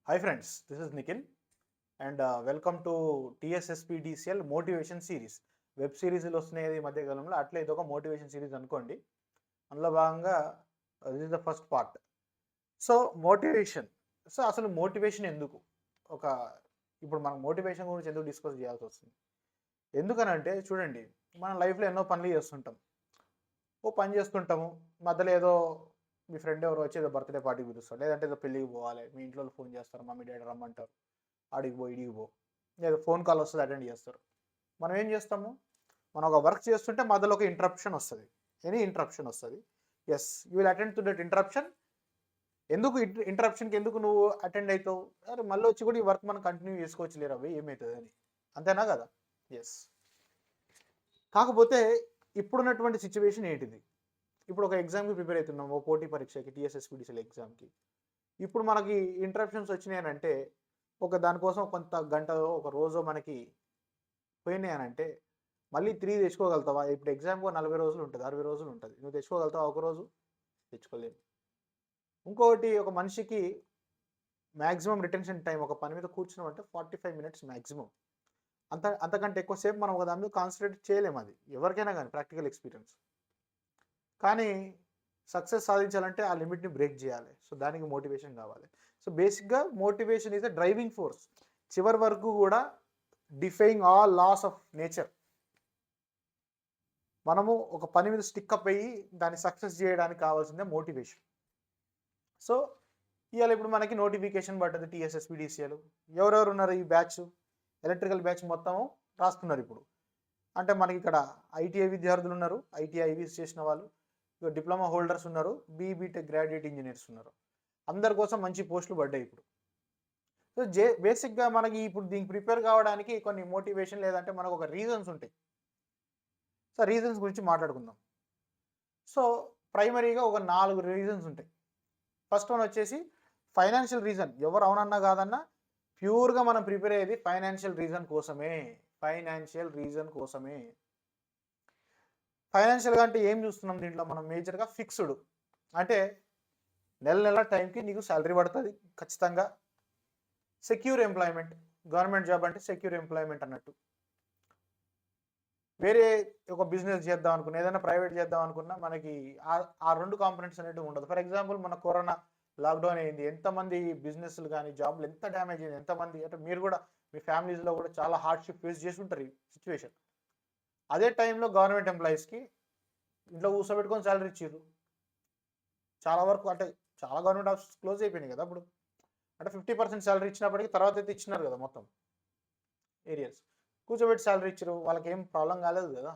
Hi friends, this is Nikhil and welcome to TSSPDCL motivation series. Web సిరీస్లు వస్తున్నాయి ఈ మధ్యకాలంలో, అట్లా ఇది ఒక మోటివేషన్ సిరీస్ అనుకోండి. అందులో భాగంగా this is the first part. So motivation, అసలు మోటివేషన్ ఎందుకు, ఒక ఇప్పుడు మనం మోటివేషన్ గురించి ఎందుకు డిస్కస్ చేయాల్సి వస్తుంది? ఎందుకనంటే చూడండి, మన లైఫ్లో ఎన్నో పనులు చేస్తుంటాం. ఓ పని చేస్తుంటాము, మధ్యలో ఏదో మీ ఫ్రెండ్ ఎవరో వచ్చి ఏదో బర్త్డే పార్టీకి పిలుస్తారు, లేదంటే ఏదో పెళ్ళికి పోవాలి, మీ ఇంట్లో ఫోన్ చేస్తారు, మమ్మీ డాడీ రమ్మంటారు, ఆడికి పో ఇడికి పో, లేదా ఫోన్ కాల్ వస్తుంది అటెండ్ చేస్తారు. మనం ఏం చేస్తాము, మనం ఒక వర్క్ చేస్తుంటే మధ్యలో ఒక ఇంటరప్షన్ వస్తుంది, ఎనీ ఇంటరప్షన్ వస్తుంది. Yes, you will attend to that interruption. ఎందుకు ఇంటరప్షన్కి ఎందుకు నువ్వు అటెండ్ అవుతావు? అరే మళ్ళీ వచ్చి కూడా ఈ వర్క్ మనం కంటిన్యూ చేసుకోవచ్చు లేరు, అవి ఏమవుతుంది అని, అంతేనా కదా? ఎస్. కాకపోతే ఇప్పుడున్నటువంటి సిచ్యువేషన్ ఏంటిది? ఇప్పుడు ఒక ఎగ్జామ్కి ప్రిపేర్ అవుతున్నాం, ఓ పోటీ పరీక్షకి, టీఎస్ఎస్పీడీసీఎల్ ఎగ్జామ్కి. ఇప్పుడు మనకి ఇంటరప్షన్స్ వచ్చినాయనంటే, ఒక దానికోసం కొంత గంట ఒక రోజు మనకి పోయినాయనంటే, మళ్ళీ 3 తెచ్చుకోగలుగుతావా? ఇప్పుడు ఎగ్జామ్కి 40 రోజులు ఉంటుంది, 60 రోజులు ఉంటుంది, నువ్వు తెచ్చుకోగలుగుతావా ఒక రోజు? తెచ్చుకోలేము. ఇంకొకటి, ఒక మనిషికి మ్యాక్సిమం రిటెన్షన్ టైం ఒక పని మీద కూర్చున్నామంటే 45 మినిట్స్ మ్యాక్సిమం. అంతకంటే ఎక్కువసేపు మనం ఒక దాని మీద కాన్సన్ట్రేట్ చేయలేము. అది ఎవరికైనా కానీ ప్రాక్టికల్ ఎక్స్పీరియన్స్. కానీ సక్సెస్ సాధించాలంటే ఆ లిమిట్ని బ్రేక్ చేయాలి. సో దానికి మోటివేషన్ కావాలి. సో బేసిక్గా motivation is a driving force. చివరి వరకు కూడా defying all loss of nature. మనము ఒక పని మీద స్టిక్అప్ అయ్యి దాన్ని సక్సెస్ చేయడానికి కావాల్సిందే మోటివేషన్. సో ఇవాళ ఇప్పుడు మనకి నోటిఫికేషన్ పడ్డది టీఎస్ఎస్పీడీసీఎల్. ఎవరెవరు ఉన్నారు ఈ బ్యాచ్? ఎలక్ట్రికల్ బ్యాచ్ మొత్తం రాస్తున్నారు ఇప్పుడు. అంటే మనకి ఇక్కడ ఐటీఐ విద్యార్థులు ఉన్నారు, ఐటీఐ ఐవీస్ చేసిన వాళ్ళు, డిప్లొమా హోల్డర్స్ ఉన్నారు, బీటెక్ గ్రాడ్యుయేట్ ఇంజనీర్స్ ఉన్నారు. అందరి కోసం మంచి పోస్టులు పడ్డాయి ఇప్పుడు. సో బేసిక్గా మనకి ఇప్పుడు దీనికి ప్రిపేర్ కావడానికి కొన్ని మోటివేషన్ లేదంటే మనకు ఒక రీజన్స్ ఉంటాయి. సో రీజన్స్ గురించి మాట్లాడుకుందాం. సో ప్రైమరీగా ఒక 4 రీజన్స్ ఉంటాయి. ఫస్ట్ వన్ వచ్చేసి ఫైనాన్షియల్ రీజన్. ఎవరు అవునన్నా కాదన్నా ప్యూర్గా మనం ప్రిపేర్ అయ్యేది ఫైనాన్షియల్ రీజన్ కోసమే. ఫైనాన్షియల్గా అంటే ఏం చూస్తున్నాం దీంట్లో మనం మేజర్గా? ఫిక్స్డ్, అంటే నెల టైంకి నీకు శాలరీ పడుతుంది ఖచ్చితంగా. సెక్యూర్ ఎంప్లాయ్మెంట్, గవర్నమెంట్ జాబ్ అంటే సెక్యూర్ ఎంప్లాయ్మెంట్ అన్నట్టు. వేరే ఒక బిజినెస్ చేద్దాం అనుకున్నా, ఏదైనా ప్రైవేట్ చేద్దాం అనుకున్నా మనకి ఆ 2 కాంపనెంట్స్ అనేవి ఉండదు. ఫర్ ఎగ్జాంపుల్ మన కరోనా లాక్డౌన్ అయింది, ఎంతమంది బిజినెస్లు కానీ జాబ్లు ఎంత డ్యామేజ్ అయింది, ఎంతమంది అంటే మీరు కూడా మీ ఫ్యామిలీస్లో కూడా చాలా హార్డ్షిప్ ఫేస్ చేసి ఉంటారు ఈ సిచ్యువేషన్. అదే టైంలో గవర్నమెంట్ ఎంప్లాయీస్కి ఇంట్లో కూర్చోబెట్టుకొని శాలరీ ఇచ్చారు చాలా వరకు. అంటే చాలా గవర్నమెంట్ ఆఫీస్ క్లోజ్ అయిపోయినాయి కదా అప్పుడు. అంటే 50% శాలరీ ఇచ్చినప్పటికీ తర్వాత అయితే ఇచ్చినారు కదా మొత్తం ఏరియాస్. కూర్చోబెట్టి శాలరీ ఇచ్చారు, వాళ్ళకి ఏం ప్రాబ్లం కాలేదు కదా.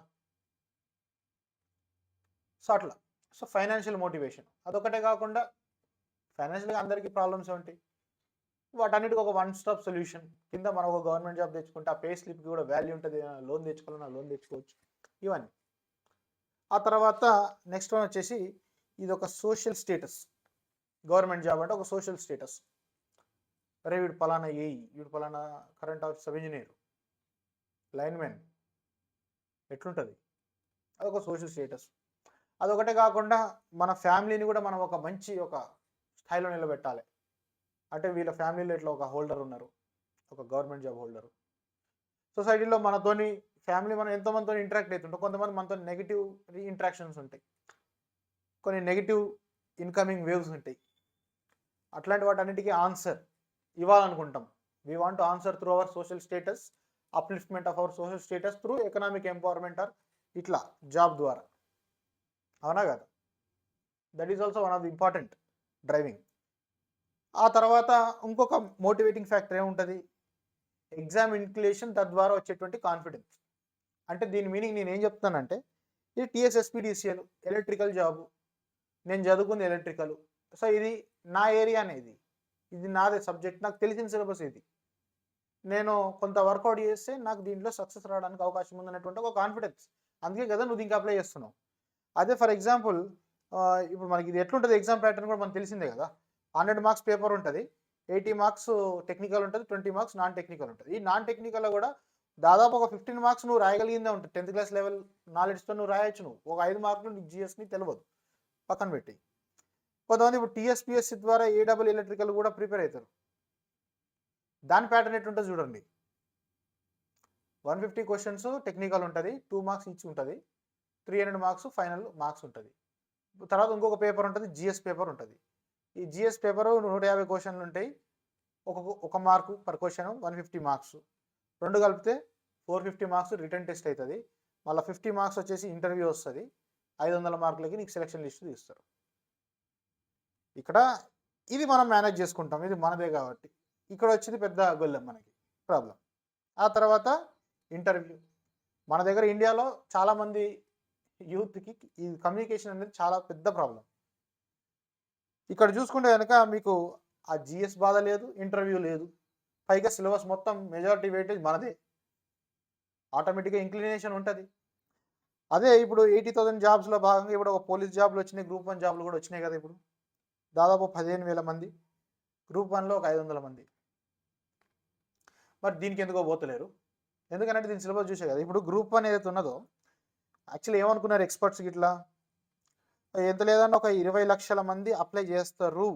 సో అట్లా. సో ఫైనాన్షియల్ మోటివేషన్ అదొకటే కాకుండా ఫైనాన్షియల్గా అందరికీ ప్రాబ్లమ్స్ ఉంటాయి. వాటన్నిటికి ఒక వన్ స్టాప్ సొల్యూషన్ కింద మనం ఒక గవర్నమెంట్ జాబ్ తెచ్చుకుంటే ఆ పే స్లిప్కి కూడా వాల్యూ ఉంటుంది. లోన్ తెచ్చుకోవాలన్నా లోన్ తెచ్చుకోవచ్చు, ఇవన్నీ. ఆ తర్వాత నెక్స్ట్ వన్ వచ్చేసి ఇది ఒక సోషల్ స్టేటస్. గవర్నమెంట్ జాబ్ అంటే ఒక సోషల్ స్టేటస్. అరే వీడు పలానా ఏఈ, వీడు పలానా current office sub engineer, linemen, ఎట్లుంటుంది? అదొక సోషల్ స్టేటస్. అదొకటే కాకుండా మన ఫ్యామిలీని కూడా మనం ఒక మంచి ఒక స్థాయిలో నిలబెట్టాలి. అంటే వీళ్ళ ఫ్యామిలీలో ఇట్లా ఒక హోల్డర్ ఉన్నారు, ఒక గవర్నమెంట్ జాబ్ హోల్డరు. సొసైటీలో మనతోని ఫ్యామిలీ మనం ఎంతోమందితో ఇంటరాక్ట్ అవుతుంటాం. కొంతమంది మనతో నెగిటివ్ ఇంటరాక్షన్స్ ఉంటాయి, కొన్ని నెగిటివ్ ఇన్కమింగ్ వేవ్స్ ఉంటాయి. అట్లాంటి వాటన్నిటికీ ఆన్సర్ ఇవ్వాలనుకుంటాం. We want to answer through our social status, upliftment of our social status through economic empowerment or ఇట్లా జాబ్ ద్వారా. అవునా కదా? That is also one of the important driving. ఆ తర్వాత ఇంకొక మోటివేటింగ్ ఫ్యాక్టర్ ఏముంటుంది? ఎగ్జామ్ ఇన్క్యులేషన్, తద్వారా వచ్చేటువంటి కాన్ఫిడెన్స్. అంటే దీని మీనింగ్ నేను ఏం చెప్తానంటే, ఇది టీఎస్ఎస్పీడీసీఎల్ ఎలక్ట్రికల్ జాబు, నేను చదువుకుంది ఎలక్ట్రికల్. సో ఇది నా ఏరియా అనేది, ఇది నాదే సబ్జెక్ట్, నాకు తెలిసిన సిలబస్ ఇది, నేను కొంత వర్కౌట్ చేస్తే నాకు దీంట్లో సక్సెస్ రావడానికి అవకాశం ఉందన్నటువంటి ఒక కాన్ఫిడెన్స్. అందుకే కదా నువ్వు దీనికి అప్లై చేస్తున్నావు. అదే ఫర్ ఎగ్జాంపుల్ ఇప్పుడు మనకి ఇది ఎట్లుంటుంది, ఎగ్జామ్ ప్యాటర్న్ కూడా మనకు తెలిసిందే కదా. 100 మార్క్స్ పేపర్ ఉంటుంది, 80 మార్క్స్ టెక్నికల్ ఉంటుంది, 20 మార్క్స్ నాన్ టెక్నికల్ ఉంటుంది. ఈ నాన్ టెక్నికల్లో కూడా దాదాపు ఒక 15 మార్క్స్ నువ్వు రాయగలిగిందే ఉంటుంది. 10th క్లాస్ లెవెల్ నాలెడ్జ్తో నువ్వు రాయొచ్చు. నువ్వు ఒక 5 మార్కులు నీకు జిఎస్ని తెలియదు, పక్కన పెట్టి. కొంతమంది ఇప్పుడు టీఎస్పీఎస్సీ ద్వారా ఏడబుల్ ఎలక్ట్రికల్ కూడా ప్రిపేర్ అవుతారు. దాని ప్యాటర్న్ ఎట్లుంటుంది చూడండి. 150 క్వశ్చన్స్ టెక్నికల్ ఉంటుంది, 2 మార్క్స్ ఈచ్ ఉంటుంది, 300 మార్క్స్ ఫైనల్ మార్క్స్ ఉంటుంది. తర్వాత ఇంకొక పేపర్ ఉంటుంది, జిఎస్ పేపర్ ఉంటుంది. ఈ జిఎస్ పేపర్ 150 క్వశ్చన్లు ఉంటాయి, ఒక మార్కు పర్ క్వశ్చన్ 150 మార్క్స్, రెండు కలిపితే 450 మార్క్స్ రిటర్న్ టెస్ట్ అవుతుంది. మళ్ళీ 50 మార్క్స్ వచ్చేసి ఇంటర్వ్యూ వస్తుంది, 500 మార్కులకి నీకు సెలక్షన్ లిస్ట్ తీస్తారు. ఇక్కడ ఇది మనం మేనేజ్ చేసుకుంటాం, ఇది మనదే కాబట్టి. ఇక్కడ వచ్చింది పెద్ద గొల్లెం మనకి ప్రాబ్లం. ఆ తర్వాత ఇంటర్వ్యూ. మన దగ్గర ఇండియాలో చాలామంది యూత్కి ఈ కమ్యూనికేషన్ అనేది చాలా పెద్ద ప్రాబ్లం. ఇక్కడ చూసుకుంటే కనుక మీకు ఆ జిఎస్ బాధ లేదు, ఇంటర్వ్యూ లేదు, పైగా సిలబస్ మొత్తం మెజారిటీ వెయిటేజ్ మనదే, ఆటోమేటిక్గా ఇంక్లినేషన్ ఉంటుంది. అదే ఇప్పుడు 80,000 జాబ్స్లో భాగంగా ఇప్పుడు ఒక పోలీస్ జాబ్లు వచ్చినాయి, గ్రూప్ 1 జాబ్లు కూడా వచ్చినాయి కదా. ఇప్పుడు దాదాపు 15,000 మంది, గ్రూప్ 1లో ఒక 500 మంది. మరి దీనికి ఎందుకో పోతలేరు, ఎందుకంటే దీని సిలబస్ చూసే కదా. ఇప్పుడు గ్రూప్ 1 ఏదైతే ఉన్నదో యాక్చువల్లీ ఏమనుకున్నారు ఎక్స్పర్ట్స్ ఇట్లా, ఎంత లేదన్నా ఒక 20 లక్షల మంది అప్లై చేస్తారు.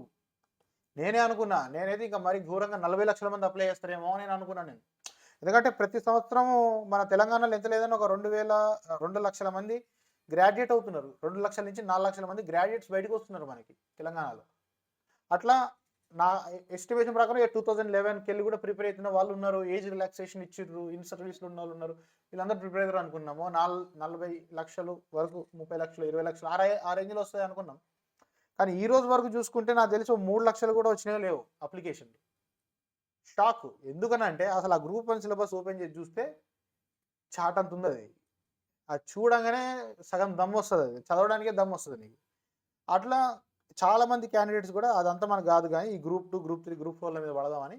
నేనే అనుకున్నా, నేనైతే ఇంకా మరి ఘోరంగా 40 లక్షల మంది అప్లై చేస్తారేమో నేను అనుకున్నాను నేను. ఎందుకంటే ప్రతి సంవత్సరం మన తెలంగాణలో ఎంత లేదన్నా ఒక 2 లక్షల మంది గ్రాడ్యుయేట్ అవుతున్నారు. 2 లక్షల నుంచి 4 లక్షల మంది గ్రాడ్యుయేట్స్ బయటకు వస్తున్నారు మనకి తెలంగాణలో. అట్లా నా ఎస్టిమేషన్ ప్రకారం 2011కి వెళ్ళి కూడా ప్రిపేర్ అవుతున్న వాళ్ళు ఉన్నారు, ఏజ్ రిలాక్సేషన్ ఇచ్చిర్రు, ఇన్ సర్వీస్లో ఉన్న వాళ్ళు ఉన్నారు. వీళ్ళందరూ ప్రిపేర్ అవుతారు అనుకున్నాము. 40 లక్షలు వరకు, 30 లక్షలు, 20 లక్షలు ఆ రేంజ్లో వస్తాయి అనుకున్నాం. కానీ ఈ రోజు వరకు చూసుకుంటే నాకు తెలిసి 3 లక్షలు కూడా వచ్చినాయో లేవు అప్లికేషన్లు. షాక్. ఎందుకనంటే అసలు ఆ గ్రూప్ 1 సిలబస్ ఓపెన్ చేసి చూస్తే చాట్ అంత ఉంది అది. అది చూడంగానే సగం దమ్ వస్తుంది, అది చదవడానికే దమ్ వస్తుంది నీకు. అట్లా చాలామంది క్యాండిడేట్స్ కూడా అదంతా మనకు కాదు కానీ ఈ గ్రూప్ 2, గ్రూప్ 3, గ్రూప్ 4ల మీద పడదామని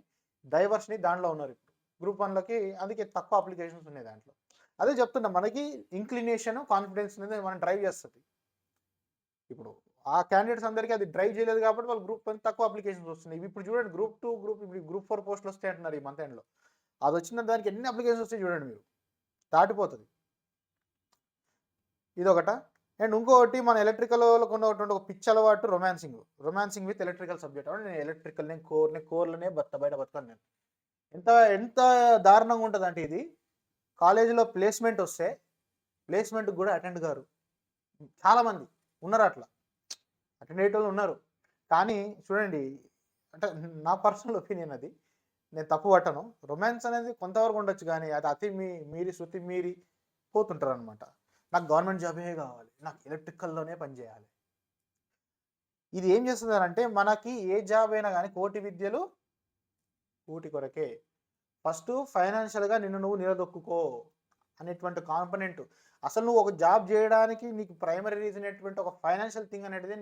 డైవర్స్ని దాంట్లో ఉన్నారు. ఇప్పుడు గ్రూప్ 1లకి అందుకే తక్కువ అప్లికేషన్స్ ఉన్నాయి దాంట్లో. అదే చెప్తున్నా, మనకి ఇంక్లినేషన్, కాన్ఫిడెన్స్ అనేది మనం డ్రైవ్ చేస్తుంది. ఇప్పుడు ఆ క్యాండిడేట్స్ అందరికీ అది డ్రైవ్ చేయలేదు కాబట్టి వాళ్ళు గ్రూప్ 1 తక్కువ అప్లికేషన్స్ వస్తున్నాయి. ఇప్పుడు చూడండి గ్రూప్ 2, గ్రూప్ 4 పోస్టులు వస్తాయి అంటున్నారు ఈ మంత్ ఎండ్లో. అది వచ్చిన దానికి ఎన్ని అప్లికేషన్స్ వస్తాయి చూడండి, మీరు దాటిపోతుంది. ఇదొకట. అండ్ ఇంకొకటి మన ఎలక్ట్రికల్లో ఉన్నటువంటి ఒక పిచ్చి అలవాటు రొమాన్సింగ్ విత్ ఎలక్ట్రికల్ సబ్జెక్ట్. అంటే నేను ఎలక్ట్రికల్, నేను కోర్లోనే బయట బతకాను నేను. ఎంత దారుణంగా ఉంటుంది అంటే ఇది, కాలేజీలో ప్లేస్మెంట్ వస్తే ప్లేస్మెంట్కి కూడా అటెండ్ కారు. చాలామంది ఉన్నారు అట్లా, అటెండ్ అయ్యేటోళ్ళు ఉన్నారు. కానీ చూడండి, అంటే నా పర్సనల్ ఒపీనియన్, అది నేను తప్పు పట్టను. రొమాన్స్ అనేది కొంతవరకు ఉండొచ్చు, కానీ అది శృతి మీరి పోతుంటారు అనమాట. నాకు గవర్నమెంట్ జాబే కావాలి, నాకు ఎలక్ట్రికల్లోనే పనిచేయాలి. ఇది ఏం చేస్తుంది అంటే, మనకి ఏ జాబ్ అయినా కానీ కోటి విద్యలు కూటి కొరకే. ఫస్ట్ ఫైనాన్షియల్గా నువ్వు నిలదొక్కుకో అనేటువంటి కాంపనెంట్. అసలు నువ్వు ఒక జాబ్ చేయడానికి నీకు ప్రైమరీ రీజన్ అనేటువంటి ఒక ఫైనాన్షియల్ థింగ్ అనేది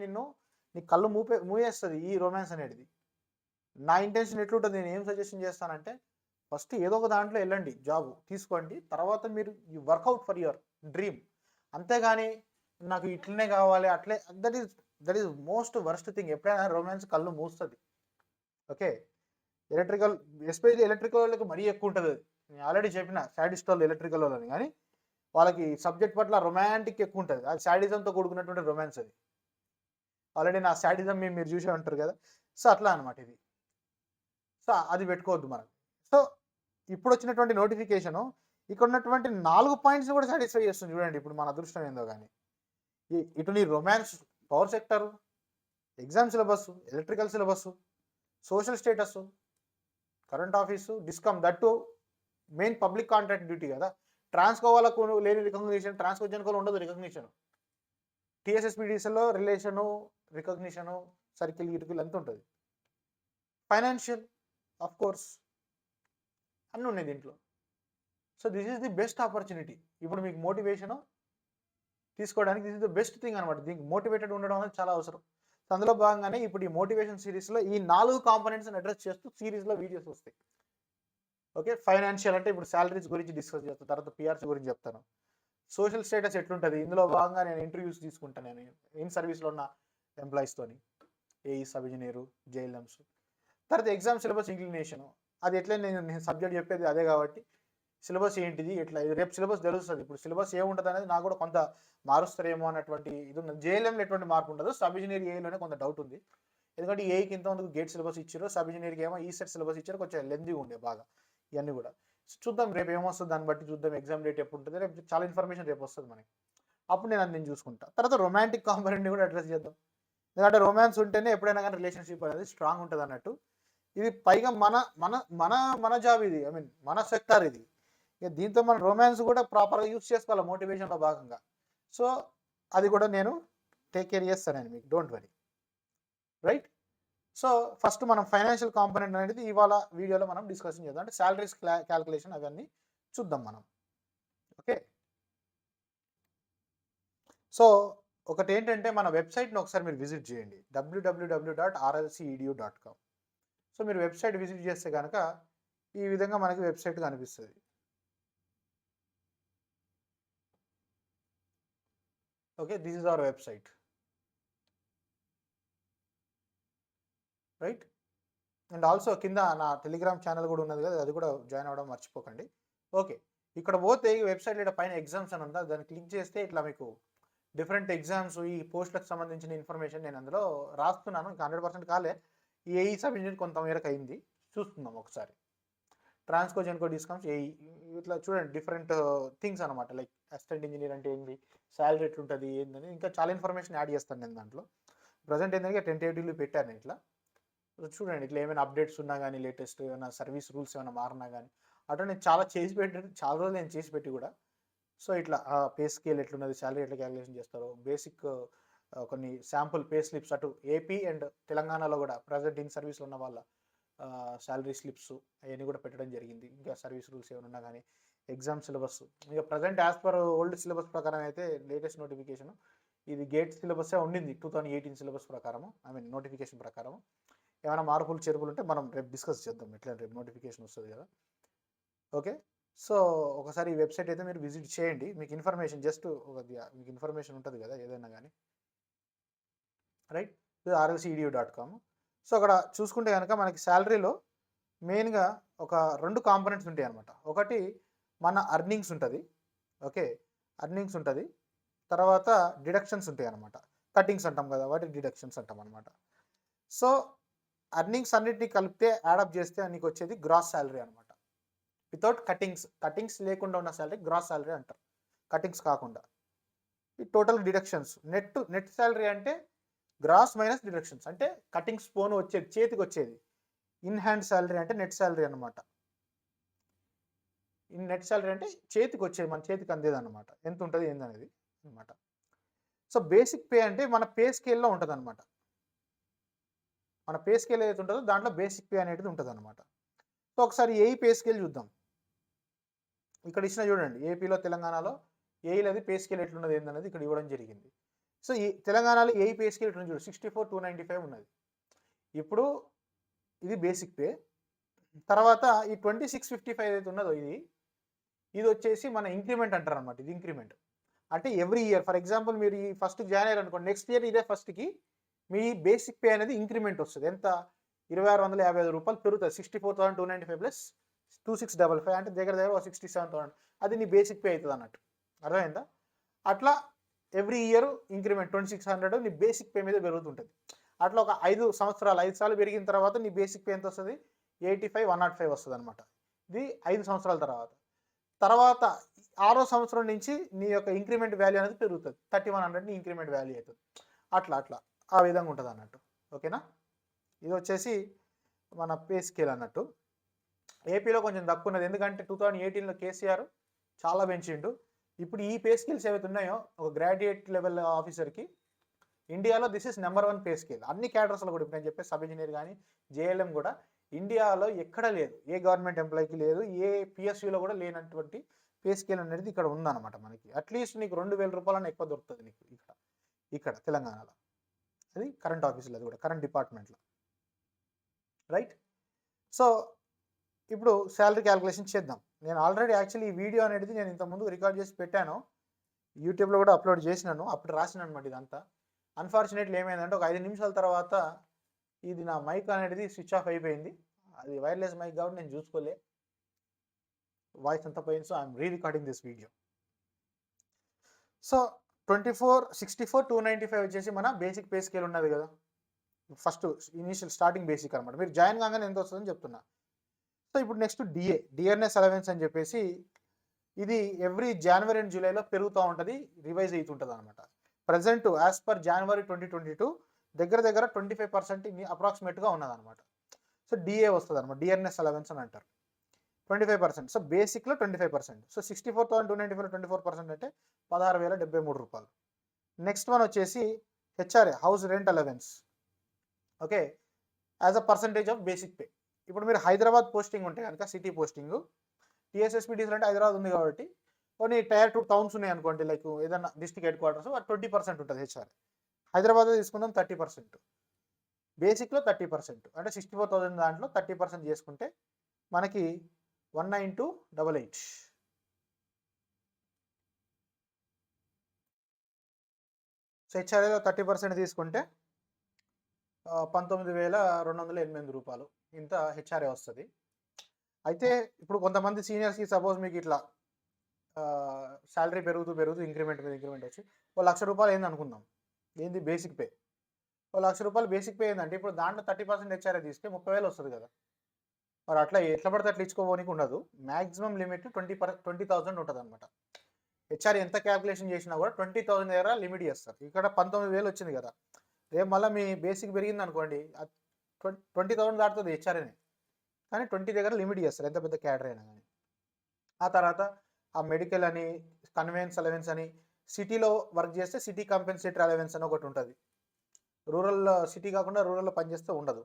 నీ కళ్ళు మూయేస్తుంది ఈ రొమాన్స్ అనేది. నా ఇంటెన్షన్ ఎట్లుంటుంది, నేను ఏం సజెషన్ చేస్తానంటే, ఫస్ట్ ఏదో ఒక దాంట్లో వెళ్ళండి, జాబ్ తీసుకోండి, తర్వాత మీరు వర్కౌట్ ఫర్ యువర్ డ్రీమ్. అంతేగాని నాకు ఇట్లనే కావాలి అట్లే, that is most worst thing. ఎప్పుడైనా రొమాన్స్ కళ్ళు మూస్తుంది. ఓకే, ఎలక్ట్రికల్, ఎస్పెషల్లీ ఎలక్ట్రికల్ వాళ్ళకి మరీ ఎక్కువ ఉంటుంది. నేను ఆల్రెడీ చెప్పిన సాడిస్ట్ వాళ్ళు ఎలక్ట్రికల్ వాళ్ళని, కానీ వాళ్ళకి సబ్జెక్ట్ పట్ల రొమాంటిక్ ఎక్కువ ఉంటుంది. అది సాడిజంతో కూడుకున్నటువంటి రొమాన్స్ అది. ఆల్రెడీ నా సాడిజం మీరు చూసే ఉంటారు కదా. సో అట్లా అనమాట ఇది. సో అది పెట్టుకోవద్దు మనం. సో ఇప్పుడు వచ్చినటువంటి నోటిఫికేషను ఇక్కడ ఉన్నటువంటి 4 పాయింట్స్ కూడా సాటిస్ఫై చేస్తుంది. చూడండి ఇప్పుడు మన అదృష్టం ఏందో కానీ, ఇటు నీ romance, power sector, exam syllabus, electrical syllabus, social status, current office, discom, that main public contract duty కదా. ట్రాన్స్కో వాళ్ళకు లేని రికగ్నిషన్, ట్రాన్స్కో జనకోలో ఉండదు రికగ్నిషన్. టీఎస్ఎస్పీడీసీలో రిలేషను, రికగ్నిషను, సర్కిల్ గిర్కిల్ ఎంత ఉంటుంది. ఫైనాన్షియల్ ఆఫ్ కోర్స్ అన్నీ ఉన్నాయి దీంట్లో. So this is the best opportunity. ఇప్పుడు మీకు మోటివేషన్ తీసుకోవడానికి this is the best thing అనమాట. దీనికి మోటివేటెడ్ ఉండడం అనేది చాలా అవసరం. సో అందులో భాగంగానే ఇప్పుడు ఈ మోటివేషన్ సిరీస్లో ఈ 4 కాంపోనెంట్స్ని అడ్రస్ చేస్తూ సిరీస్లో వీడియోస్ వస్తాయి. ఓకే, ఫైనాన్షియల్ అంటే ఇప్పుడు శాలరీస్ గురించి డిస్కస్ చేస్తాను, తర్వాత పిఆర్సీ గురించి చెప్తాను. సోషల్ స్టేటస్ ఎట్లుంటుంది, ఇందులో భాగంగా నేను ఇంటర్వ్యూస్ తీసుకుంటాను, నేను ఇన్ సర్వీస్లో ఉన్న ఎంప్లాయీస్తోని, ఏఈ, సబ్ ఇంజనీరు, జేఎల్ఎంస్. తర్వాత ఎగ్జామ్ సిలబస్ ఇంక్లినేషను, అది ఎట్లా నేను సబ్జెక్ట్ చెప్పేది అదే కాబట్టి సిలబస్ ఏంటిది ఎట్లా, రేపు సిలబస్ తెలుస్తుంది. ఇప్పుడు సిలబస్ ఏముంటుంది అనేది నాకు కూడా కొంత మారుస్తారేమో అన్నటువంటి ఇది ఉన్నది. జేఎల్ఎంలో ఎటువంటి మార్పు ఉండదు, సబ్ ఇంజనీర్ ఏలోనే కొంత డౌట్ ఉంది. ఎందుకంటే ఏకి ఇంతమందికి గేట్ సిలబస్ ఇచ్చారు, సబ్ ఇంజనీర్కి ఏమో ఈ సెట్ సిలబస్ ఇచ్చారు, కొంచెం లెందీగా ఉండే బాగా ఇవన్నీ కూడా. చూద్దాం రేపు ఏమొస్తుంది దాన్ని బట్టి చూద్దాం, ఎగ్జామ్ డేట్ ఎప్పుడు ఉంటుంది, రేపు చాలా ఇన్ఫర్మేషన్ రేపు వస్తుంది మనకి, అప్పుడు నేను చూసుకుంటా. తర్వాత రొమాంటిక్ కాంపొనెంట్ని కూడా అడ్రస్ చేద్దాం, ఎందుకంటే రొమాన్స్ ఉంటేనే ఎప్పుడైనా కానీ రిలేషన్షిప్ అనేది స్ట్రాంగ్ ఉంటుంది అన్నట్టు. ఇది పైగా మన మన మన మన జాబ్ ఇది, ఐ మీన్ మన సెక్టార్ ఇది. ఇక దీంతో మనం రొమాన్స్ కూడా ప్రాపర్గా యూస్ చేసుకోవాలి మోటివేషన్లో భాగంగా. సో అది కూడా నేను టేక్ కేర్ చేస్తానండి మీకు, don't worry, right. So first మనం ఫైనాన్షియల్ కాంపోనెంట్ అనేది ఇవాళ వీడియోలో మనం డిస్కషన్ చేద్దాం, అంటే శాలరీస్ క్యాల్కులేషన్ అవన్నీ చూద్దాం మనం. ఓకే, సో ఒకటి ఏంటంటే మన వెబ్సైట్ని ఒకసారి మీరు విజిట్ చేయండి, www.rlcedu.com. సో మీరు వెబ్సైట్ విజిట్ చేస్తే కనుక ఈ విధంగా మనకి వెబ్సైట్ కనిపిస్తుంది. Okay, this is our website, right. And also కింద నా టెలిగ్రామ్ ఛానల్ కూడా ఉన్నది కదా, అది కూడా జాయిన్ అవ్వడం మర్చిపోకండి. ఓకే, ఇక్కడ పోతే ఈ వెబ్సైట్ ఇక్కడ పైన ఎగ్జామ్స్ అని ఉందా, దాన్ని క్లిక్ చేస్తే ఇట్లా మీకు డిఫరెంట్ ఎగ్జామ్స్, ఈ పోస్టులకు సంబంధించిన ఇన్ఫర్మేషన్ నేను అందులో రాస్తున్నాను. ఇంకా 100% కాలే, ఈ ఏఈ సబ్ ఇంజనీర్ కొంత మేరకు అయింది, చూస్తున్నాం ఒకసారి. ట్రాన్స్కో జెన్కో డిస్కౌంట్స్ ఏఈ, ఇట్లా చూడండి డిఫరెంట్ థింగ్స్ అనమాట, లైక్ అసిస్టెంట్ ఇంజనీర్ అంటే ఏంటి, శాలరీ ఎట్లుంటుంది ఏంటని, ఇంకా చాలా ఇన్ఫర్మేషన్ యాడ్ చేస్తాను నేను దాంట్లో. ప్రజెంట్ ఏంటంటే టెంటేటివ్లు పెట్టాను ఇట్లా, చూడండి ఇట్లా ఏమైనా అప్డేట్స్ ఉన్నా కానీ, లేటెస్ట్ ఏమైనా సర్వీస్ రూల్స్ ఏమైనా మారినా కానీ, అట్లా నేను చాలా చేసి పెట్టాను, చాలా రోజులు నేను చేసి పెట్టి కూడా. సో ఇట్లా పే స్కేల్ ఎట్లున్నది, శాలరీ ఎట్లా క్యాలిక్యులేషన్ చేస్తారో, బేసిక్ కొన్ని శాంపుల్ పే స్లిప్స్ అటు ఏపీ అండ్ తెలంగాణలో కూడా ప్రజెంట్ ఇన్ సర్వీస్లో ఉన్న వాళ్ళ శాలరీ స్లిప్స్ అవన్నీ కూడా పెట్టడం జరిగింది. ఇంకా సర్వీస్ రూల్స్ ఏమైనా ఉన్నా కానీ, ఎగ్జామ్ సిలబస్, ఇక present as per old syllabus ప్రకారం అయితే లేటెస్ట్ నోటిఫికేషన్ ఇది గేట్ సిలబస్సే ఉండింది 2018 సిలబస్ ప్రకారం, ఐ మీన్ నోటిఫికేషన్ ప్రకారం. ఏమైనా మార్పులు చేర్పులు ఉంటే మనం రేపు డిస్కస్ చేద్దాం, ఎట్లా రేపు నోటిఫికేషన్ వస్తుంది కదా. ఓకే, సో ఒకసారి ఈ వెబ్సైట్ అయితే మీరు విజిట్ చేయండి, మీకు ఇన్ఫర్మేషన్ జస్ట్ మీకు ఇన్ఫర్మేషన్ ఉంటుంది కదా ఏదైనా కానీ, రైట్. rlcedu.com. సో అక్కడ చూసుకుంటే కనుక మనకి శాలరీలో మెయిన్గా ఒక 2 కాంపోనెంట్స్ ఉంటాయి అనమాట. ఒకటి మన అర్నింగ్స్ ఉంటుంది, ఓకే, అర్నింగ్స్ ఉంటుంది. తర్వాత డిడక్షన్స్ ఉంటాయి అనమాట, కటింగ్స్ అంటాం కదా, వాటి డిడక్షన్స్ అంటాం అనమాట. సో అర్నింగ్స్ అన్నిటినీ కలిపితే యాడప్ చేస్తే నీకు వచ్చేది గ్రాస్ శాలరీ అనమాట, వితౌట్ కటింగ్స్ లేకుండా ఉన్న శాలరీ గ్రాస్ శాలరీ అంటారు, కటింగ్స్ కాకుండా. ఈ టోటల్ డిడక్షన్స్, నెట్ శాలరీ అంటే గ్రాస్ మైనస్ డిడక్షన్స్, అంటే కటింగ్స్ పోను వచ్చేది చేతికి వచ్చేది. ఇన్ హ్యాండ్ శాలరీ అంటే నెట్ శాలరీ అనమాట. నెట్ శాలరీ అంటే చేతికి వచ్చేది, మన చేతికి అందేది అనమాట, ఎంత ఉంటుంది ఏందనేది అనమాట. సో బేసిక్ పే అంటే మన పే స్కేల్లో ఉంటుంది అనమాట, మన పే స్కేల్ ఏదైతే ఉంటుందో దాంట్లో బేసిక్ పే అనేది ఉంటుంది అనమాట. సో ఒకసారి ఏఈ పే స్కేల్ చూద్దాం. ఇక్కడ ఇచ్చిన చూడండి, ఏపీలో తెలంగాణలో ఏఈలది పే స్కేల్ ఎట్లున్నది ఏందనేది ఇక్కడ ఇవ్వడం జరిగింది. సో ఈ తెలంగాణలో ఏఈ పే స్కేల్ ఎట్లుంది చూడు, 64,295 ఉన్నది. ఇప్పుడు ఇది బేసిక్ పే. తర్వాత ఈ 2655 ఏదైతే ఉన్నదో ఇది వచ్చేసి మన ఇంక్రిమెంట్ అంటారు అనమాట. ఇది ఇంక్రిమెంట్ అంటే ఎవ్రీ ఇయర్, ఫర్ ఎగ్జాంపుల్ మీరు ఈ ఫస్ట్ జాయిన్ అయ్యారు అనుకోండి, నెక్స్ట్ ఇయర్ ఇదే ఫస్ట్కి మీ బేసిక్ పే అనేది ఇంక్రిమెంట్ వస్తుంది. ఎంత, 2,655 రూపాయలు పెరుగుతుంది. 64,295 ప్లస్ 2,655 అంటే దగ్గర 67,000, అది నీ బేసిక్ పే అవుతుంది అన్నట్టు, అర్థమైందా? అట్లా ఎవ్రీ ఇయర్ ఇంక్రిమెంట్ 2,600 నీ బేసిక్ పే మీద పెరుగుతుంటుంది. అట్లా ఒక 5 సంవత్సరాలు, 5 సార్లు పెరిగిన తర్వాత నీ బేసిక్ పే ఎంత వస్తుంది, 85,105 వస్తుంది అనమాట. ఇది 5 సంవత్సరాల తర్వాత 6వ సంవత్సరం నుంచి నీ యొక్క ఇంక్రిమెంట్ వాల్యూ అనేది పెరుగుతుంది, 3,100 నీ ఇంక్రిమెంట్ వాల్యూ అవుతుంది. అట్లా ఆ విధంగా ఉంటుంది అన్నట్టు, ఓకేనా. ఇది వచ్చేసి మన పే స్కేల్ అన్నట్టు. ఏపీలో కొంచెం తక్కువ ఉన్నది, ఎందుకంటే 2018లో కేసీఆర్ చాలా పెంచిండు. ఇప్పుడు ఈ పే స్కేల్స్ ఏవైతే ఉన్నాయో ఒక గ్రాడ్యుయేట్ లెవెల్ ఆఫీసర్కి ఇండియాలో this is number 1 pay scale. అన్ని క్యాడర్స్లో కూడా, ఇప్పుడు నేను చెప్పే సబ్ ఇంజనీర్ కానీ జేఎల్ఎం కూడా ఇండియాలో ఎక్కడ లేదు, ఏ గవర్నమెంట్ ఎంప్లాయీకి లేదు, ఏ పిఎస్యూలో కూడా లేనటువంటి పే స్కేల్ అనేది ఇక్కడ ఉందన్నమాట మనకి. అట్లీస్ట్ నీకు 2,000 రూపాయలన్నా ఎక్కువ దొరుకుతుంది నీకు ఇక్కడ తెలంగాణలో. అది కరెంట్ ఆఫీసులో, అది కూడా కరెంట్ డిపార్ట్మెంట్లో, రైట్. సో ఇప్పుడు శాలరీ క్యాలిక్యులేషన్ చేద్దాం. నేను ఆల్రెడీ యాక్చువల్లీ ఈ వీడియో అనేది నేను ఇంతకుముందు రికార్డ్ చేసి పెట్టాను, యూట్యూబ్లో కూడా అప్లోడ్ చేసినాను, అప్పుడు రాసినాను అనమాట ఇదంతా. అన్ఫార్చునేట్లీ ఏమైందంటే ఒక 5 నిమిషాల తర్వాత ఇది నా మైక్ అనేది స్విచ్ ఆఫ్ అయిపోయింది. అది వైర్లెస్ మైక్ కాబట్టి నేను చూసుకోలే, వాయిస్ అంతా పోయింది. So I'm re-recording this video. So 64,295 వచ్చేసి మన బేసిక్ పే స్కేల్ ఉన్నది కదా. ఫస్ట్ ఇనీషియల్ స్టార్టింగ్ బేసిక్ అనమాట. మీరు జాయిన్ కాగానే ఎంత వస్తుందని చెప్తున్నా. సో ఇప్పుడు నెక్స్ట్ డిఆర్ఎస్ అలవెన్స్ అని చెప్పేసి ఇది ఎవ్రీ జనవరి అండ్ జూలైలో పెరుగుతూ ఉంటుంది, రివైజ్ అవుతుంటుంది అనమాట. ప్రజెంట్ యాజ్ పర్ జనవరి 2022 దగ్గర దగ్గర 25% అప్రాక్సిమేట్గా ఉన్నదన్నమాట. సో డిఏ వస్తుంది అనమాట, డిఆర్ఎస్ అలవెన్స్ అని అంటారు. 25%. సో బేసిక్లో 25%. సో 64,294 24% అంటే 16,073 రూపాయలు. నెక్స్ట్ వన్ వచ్చేసి HRA, house rent allowance. Okay, as a percentage of basic pay. ఇప్పుడు మీరు హైదరాబాద్ పోస్టింగ్ ఉంటే కనుక, సిటీ పోస్టింగ్, టీఎస్ఎస్పీటీసీలు అంటే హైదరాబాద్ ఉంది కాబట్టి కొన్ని టైర్ 2 టౌన్స్ ఉన్నాయి అనుకోండి, లైక్ ఏదైనా డిస్ట్రిక్ట్ హెడ్ క్వార్టర్స్, 20% ఉంటుంది హెచ్ఆర్ఏ. హైదరాబాద్ తీసుకుందాం 30%, బేసిక్లో 30%, అంటే 64,000 దాంట్లో 30% చేసుకుంటే మనకి 19288. సో హెచ్ఆర్ఏలో 30% తీసుకుంటే 19,288 రూపాయలు ఇంత హెచ్ఆర్ఏ వస్తుంది. అయితే ఇప్పుడు కొంతమంది సీనియర్స్కి సపోజ్ మీకు ఇట్లా శాలరీ పెరుగుతూ ఇంక్రిమెంట్ మీద ఇంక్రిమెంట్ వచ్చి ₹1,00,000 ఏంది అనుకుందాం, ఏంది బేసిక్ పే. ₹1,00,000 బేసిక్ పే ఏంటంటే ఇప్పుడు దాంట్లో 30% హెచ్ఆర్ఏ తీస్తే 30,000 వస్తుంది కదా. మరి అట్లా ఎట్లా పడితే అట్లా ఇచ్చుకోవడానికి ఉండదు. మ్యాక్సిమం లిమిట్ 20,000 ఉంటుంది అనమాట. హెచ్ఆర్ ఎంత క్యాల్కులేషన్ చేసినా కూడా 20,000 దగ్గర లిమిట్ చేస్తారు. ఇక్కడ 19,000 వచ్చింది కదా, రేపు మళ్ళీ మీ బేసిక్ పెరిగింది అనుకోండి 20,000 దాటుతుంది హెచ్ఆర్ఏనే, కానీ 20 దగ్గర లిమిట్ చేస్తారు ఎంత పెద్ద క్యాడర్ అయినా కానీ. ఆ తర్వాత ఆ మెడికల్ అని, కన్వెన్స్ అలవెన్స్ అని, సిటీలో వర్క్ చేస్తే సిటీ కాంపెన్సేటరీ అలవెన్స్ అని ఒకటి ఉంటుంది. రూరల్, సిటీ కాకుండా రూరల్లో పనిచేస్తే ఉండదు.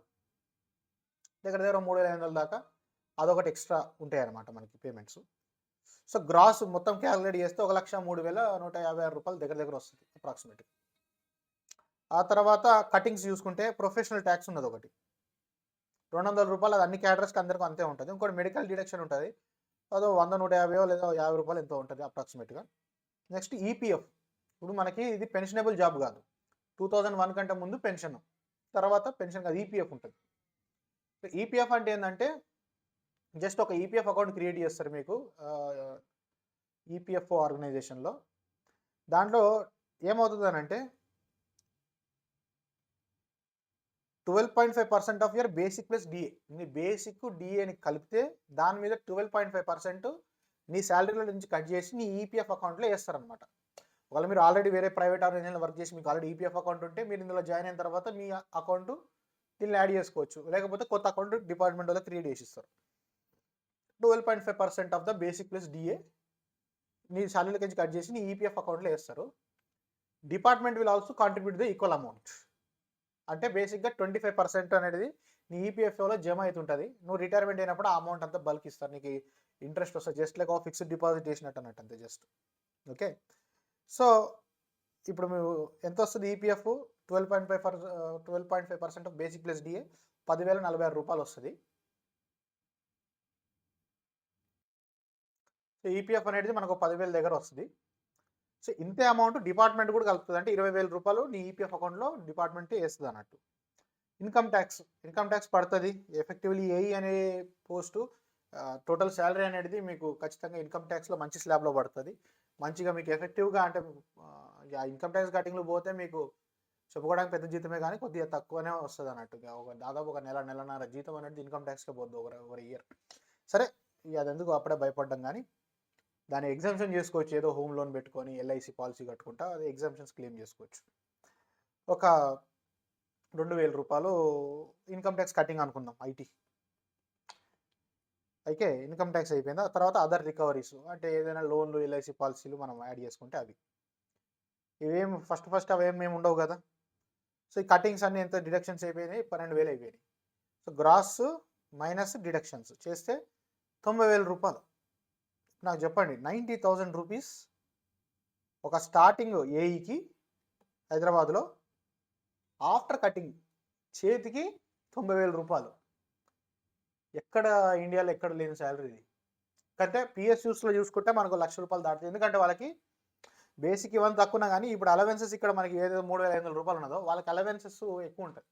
దగ్గర దగ్గర 3,500 దాకా అదొకటి ఎక్స్ట్రా ఉంటాయి అన్నమాట మనకి పేమెంట్స్. సో గ్రాస్ మొత్తం క్యాలిక్యులేట్ చేస్తే 1,03,156 రూపాయలు దగ్గర దగ్గర వస్తుంది అప్రాక్సిమేట్గా. ఆ తర్వాత కటింగ్స్ చూసుకుంటే ప్రొఫెషనల్ ట్యాక్స్ ఉన్నది ఒకటి, 200 రూపాయలు. అది అన్ని క్యాడర్స్కి అందరికీ అంతే ఉంటుంది. ఇంకోటి మెడికల్ డిడక్షన్ ఉంటుంది, అదో 100-150 లేదా 50 రూపాయలు ఎంతో ఉంటుంది అప్రాక్సిమేట్గా. Next EPF. ఇప్పుడు మనకి ఇది పెన్షనబుల్ జాబ్ కాదు, 2001 కంటే ముందు పెన్షన్, తర్వాత పెన్షన్ కాదు, ఈపీఎఫ్ ఉంటుంది. సో ఈపీఎఫ్ అంటే ఏంటంటే జస్ట్ ఒక ఈపీఎఫ్ అకౌంట్ క్రియేట్ చేస్తారు మీకు ఈపీఎఫ్ఓ ఆర్గనైజేషన్లో. దాంట్లో ఏమవుతుంది అని అంటే 12.5% of your basic plus DA, నీ బేసిక్ డిఏని కలిపితే దాని మీద 12.5% నీ శాలరీలో నుంచి కట్ చేసి నీ ఈపీఎఫ్ అకౌంట్లో వేస్తారనమాట. ఒకవేళ మీరు ఆల్రెడీ వేరే ప్రైవేట్ ఆర్గనైజేషన్లో వర్క్ చేసి మీకు ఆల్రెడీ ఈపీఎఫ్ అకౌంట్ ఉంటే మీరు ఇందులో జాయిన్ అయిన తర్వాత మీ అకౌంట్ దీన్ని యాడ్ చేసుకోవచ్చు, లేకపోతే కొత్త అకౌంట్ డిపార్ట్మెంట్ వల్ల క్రియేట్ చేసి ఇస్తారు. 12.5% of the basic plus DA నీ శాలరీలో నుంచి కట్ చేసి నీ ఈపీఎఫ్ అకౌంట్లో వేస్తారు. Department will also contribute the equal amount. అంటే బేసిక్గా 25% అనేది నీ ఈపీఎఫ్ఓలో జమ అవుతుంటుంది. నువ్వు రిటైర్మెంట్ అయినప్పుడు ఆ అమౌంట్ అంతా బల్క్ ఇస్తారు, నీకు ఇంట్రెస్ట్ వస్తుంది, జస్ట్ లైక్ ఫిక్స్డ్ డిపాజిట్ చేసినట్టు అన్నట్టు అంతే జస్ట్. ఓకే, సో ఇప్పుడు మీరు ఎంత వస్తుంది EPF? 12.5% of basic plus DA 10,046 రూపాయలు వస్తుంది. సో ఈపీఎఫ్ అనేది మనకు 10,000 దగ్గర వస్తుంది. సో ఇంతే అమౌంట్ డిపార్ట్మెంట్ కూడా కలుపుతుంది, అంటే 20,000 రూపాయలు నీ ఈపీఎఫ్ అకౌంట్లో డిపార్ట్మెంట్ వేస్తుంది అన్నట్టు. ఇన్కమ్ ట్యాక్స్ పడుతుంది ఎఫెక్టివ్లీ. ఏఈ అనే పోస్టు టోటల్ శాలరీ అనేది మీకు ఖచ్చితంగా ఇన్కమ్ ట్యాక్స్లో మంచి స్లాబ్లో పడుతుంది. మంచిగా మీకు ఎఫెక్టివ్గా, అంటే ఇన్కమ్ ట్యాక్స్ కటింగ్లో పోతే మీకు చెప్పుకోవడానికి పెద్ద జీతమే కానీ కొద్దిగా తక్కువనే వస్తుంది అన్నట్టుగా. దాదాపు ఒక నెలన్నర జీతం అనేది ఇన్కమ్ ట్యాక్స్కే పోద్ది ఒక ఇయర్. సరే, అది ఎందుకు అప్పుడే భయపడ్డాం, కానీ దాన్ని ఎగ్జామ్షన్ చేసుకోవచ్చు. ఏదో హోమ్ లోన్ పెట్టుకొని ఎల్ఐసి పాలసీ కట్టుకుంటా అది ఎగ్జామ్షన్స్ క్లెయిమ్ చేసుకోవచ్చు. ఒక 2,000 రూపాయలు ఇన్కమ్ ట్యాక్స్ కటింగ్ అనుకుందాం ఐటీ. అయితే ఇన్కమ్ ట్యాక్స్ అయిపోయిందా, తర్వాత అదర్ రికవరీస్, అంటే ఏదైనా లోన్లు, ఎల్ఐసి పాలసీలు మనం యాడ్ చేసుకుంటే అవి. ఇవేం ఫస్ట్ అవేమేమి ఉండవు కదా. సో ఈ కటింగ్స్ అన్నీ ఎంత డిడక్షన్స్ అయిపోయినాయి? 12,000 అయిపోయినాయి. సో గ్రాస్ మైనస్ డిడక్షన్స్ చేస్తే 90,000 రూపాయలు. నాకు చెప్పండి, 90,000 రూపీస్ ఒక స్టార్టింగ్ ఏఈకి హైదరాబాద్లో ఆఫ్టర్ కటింగ్ చేతికి 90,000 రూపాయలు. ఎక్కడ ఇండియాలో ఎక్కడ లేని శాలరీ ఇది. అంటే పిఎస్యూస్లో చూసుకుంటే మనకు ₹1,00,000 దాటుతుంది. ఎందుకంటే వాళ్ళకి బేసిక్ ఇవన్నీ తక్కువ కానీ ఇప్పుడు అలవెన్సెస్ ఇక్కడ మనకి ఏదో 3,500 రూపాయలు ఉన్నదో వాళ్ళకి అలవెన్సెస్ ఎక్కువ ఉంటాయి.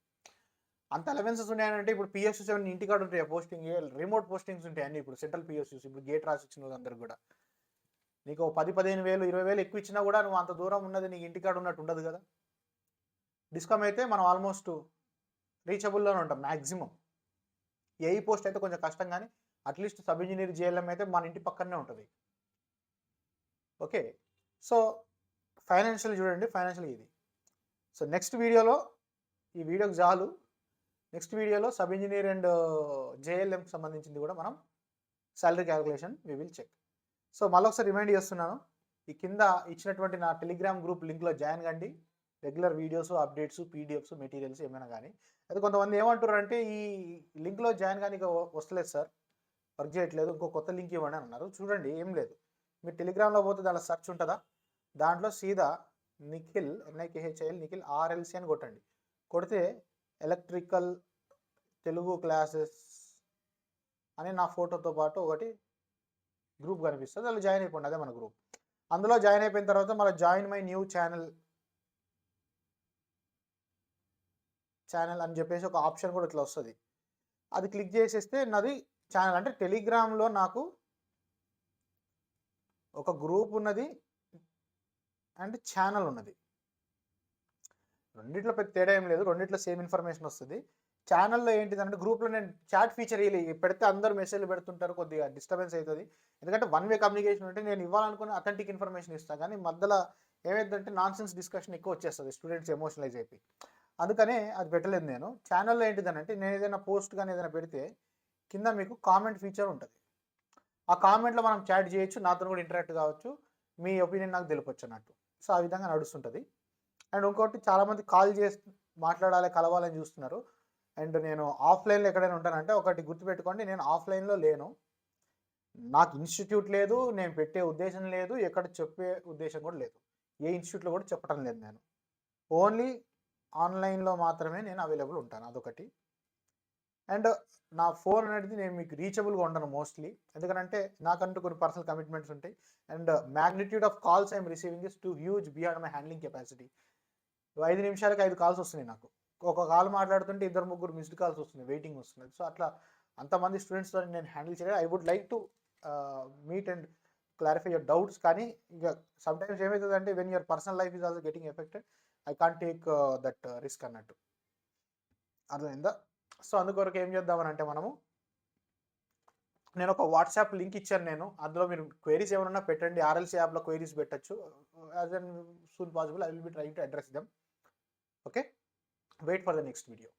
అంత అలవెన్సెస్ ఉన్నాయంటే ఇప్పుడు పిఎస్యూస్ ఏమైనా ఇంటికాడ ఉంటాయి, పోస్టింగ్ రిమోట్ పోస్టింగ్స్ ఉంటాయి అన్ని. ఇప్పుడు సెంట్రల్ పిఎస్యూస్ ఇప్పుడు గేట్ రాసి ఇచ్చిన వాళ్ళందరికీ కూడా నీకు 10,000-15,000 20,000 ఎక్కువ ఇచ్చినా కూడా నువ్వు అంత దూరం ఉన్నది నీకు ఇంటికాడ ఉన్నట్టు ఉండదు కదా. డిస్కమ్ అయితే మనం ఆల్మోస్ట్ రీచబుల్లోనే ఉంటాం మ్యాక్సిమం. ఏఈ పోస్ట్ అయితే కొంచెం కష్టం, కానీ అట్లీస్ట్ సబ్ ఇంజనీర్ జేఎల్ఎం అయితే మన ఇంటి పక్కనే ఉంటుంది. ఓకే, సో ఫైనాన్షియల్ చూడండి, ఫైనాన్షియల్ ఇది. సో నెక్స్ట్ వీడియోలో, ఈ వీడియోకి చాలు, నెక్స్ట్ వీడియోలో సబ్ ఇంజనీర్ అండ్ జేఎల్ఎంకి సంబంధించింది కూడా మనం salary calculation we will check. So మళ్ళొకసారి రిమైండ్ చేస్తున్నాను, ఈ కింద ఇచ్చినటువంటి నా టెలిగ్రామ్ గ్రూప్ లింక్లో జాయిన్ కండి. Regular videos, updates, PDFs, materials ఏమైనా కానీ. అయితే కొంతమంది ఏమంటారు అంటే, ఈ లింక్లో జాయిన్ కానీ వస్తలేదు సార్, వర్క్ చేయట్లేదు, ఇంకో కొత్త లింక్ ఇవ్వండి అని అన్నారు. చూడండి, ఏం లేదు, మీరు టెలిగ్రామ్లో పోతే దాంట్లో సెర్చ్ ఉంటుందా, దాంట్లో సీదా నిఖిల్, NIKHIL నిఖిల్ RLC అని కొట్టండి. కొడితే ఎలక్ట్రికల్ తెలుగు క్లాసెస్ అని నా ఫోటోతో పాటు ఒకటి గ్రూప్ కనిపిస్తుంది, అందులో జాయిన్ అయిపోండి, అదే మన గ్రూప్. అందులో జాయిన్ అయిపోయిన తర్వాత మళ్ళీ జాయిన్ మై న్యూ ఛానల్ అని చెప్పేసి ఒక ఆప్షన్ కూడా ఇట్లా వస్తుంది. అది క్లిక్ చేసేస్తే నాది ఛానల్, అంటే టెలిగ్రామ్లో నాకు ఒక గ్రూప్ ఉన్నది అండ్ ఛానల్ ఉన్నది. రెండిట్లో పెద్ద తేడా ఏం లేదు, రెండిట్లో సేమ్ ఇన్ఫర్మేషన్ వస్తుంది. ఛానల్లో ఏంటిదంటే, గ్రూప్లో నేను చాట్ ఫీచర్ పెడితే అందరూ మెసేజ్లు పెడుతుంటారు, కొద్దిగా డిస్టర్బెన్స్ అవుతుంది. ఎందుకంటే వన్ వే కమ్యూనికేషన్ ఉంటే నేను ఇవ్వాలనుకుని అథెంటిక్ ఇన్ఫర్మేషన్ ఇస్తాను, కానీ మధ్యలో ఏమైందంటే నాన్సెన్స్ డిస్కషన్ ఎక్కువ వచ్చేస్తుంది, స్టూడెంట్స్ ఎమోషనలైజ్ అయిపోయి. అందుకనే అది పెట్టలేదు నేను. ఛానల్లో ఏంటిదనంటే, నేను ఏదైనా పోస్ట్ కానీ ఏదైనా పెడితే కింద మీకు కామెంట్ ఫీచర్ ఉంటుంది. ఆ కామెంట్లో మనం చాట్ చేయొచ్చు, నాతో కూడా ఇంటరాక్ట్ కావచ్చు, మీ ఒపీనియన్ నాకు తెలిపొచ్చు అన్నట్టు. సో ఆ విధంగా నడుస్తుంటుంది. అండ్ ఇంకోటి, చాలామంది కాల్ చేసి మాట్లాడాలి, కలవాలని చూస్తున్నారు. అండ్ నేను ఆఫ్లైన్లో ఎక్కడైనా ఉంటానంటే ఒకటి గుర్తుపెట్టుకోండి, నేను ఆఫ్లైన్లో లేను, నాకు ఇన్స్టిట్యూట్ లేదు, నేను పెట్టే ఉద్దేశం లేదు, ఎక్కడ చెప్పే ఉద్దేశం కూడా లేదు, ఏ ఇన్స్టిట్యూట్లో కూడా చెప్పడం లేదు. నేను ఓన్లీ ఆన్లైన్లో మాత్రమే నేను అవైలబుల్ ఉంటాను, అదొకటి. అండ్ నా ఫోన్ అనేది నేను మీకు రీచబుల్గా ఉంటాను మోస్ట్లీ, ఎందుకంటే నాకంటూ కొన్ని పర్సనల్ కమిట్మెంట్స్ ఉంటాయి. And magnitude of calls I'm receiving is two huge beyond my handling capacity. 5 నిమిషాలకి 5 కాల్స్ వస్తున్నాయి నాకు, ఒక కాల్ మాట్లాడుతుంటే 2-3 మిస్డ్ కాల్స్ వస్తున్నాయి, వెయిటింగ్ వస్తున్నాయి. సో అట్లా అంతమంది స్టూడెంట్స్తో నేను హ్యాండిల్ చేయలేదు. I would like to meet and clarify your doubts. కానీ ఇక సమ్టైమ్స్ ఏమవుతుందంటే, when your personal life is also getting affected, I can't take that risk అన్నట్టు, అర్థమైందా? సో అందుకొరకు ఏం చేద్దామని అంటే, నేను ఒక వాట్సాప్ లింక్ ఇచ్చాను నేను, అందులో మీరు క్వైరీస్ ఏమైనా పెట్టండి, RLC యాప్లో క్వైరీస్ పెట్టచ్చు. As and soon possible I will be trying to address them. Okay, wait for the next video.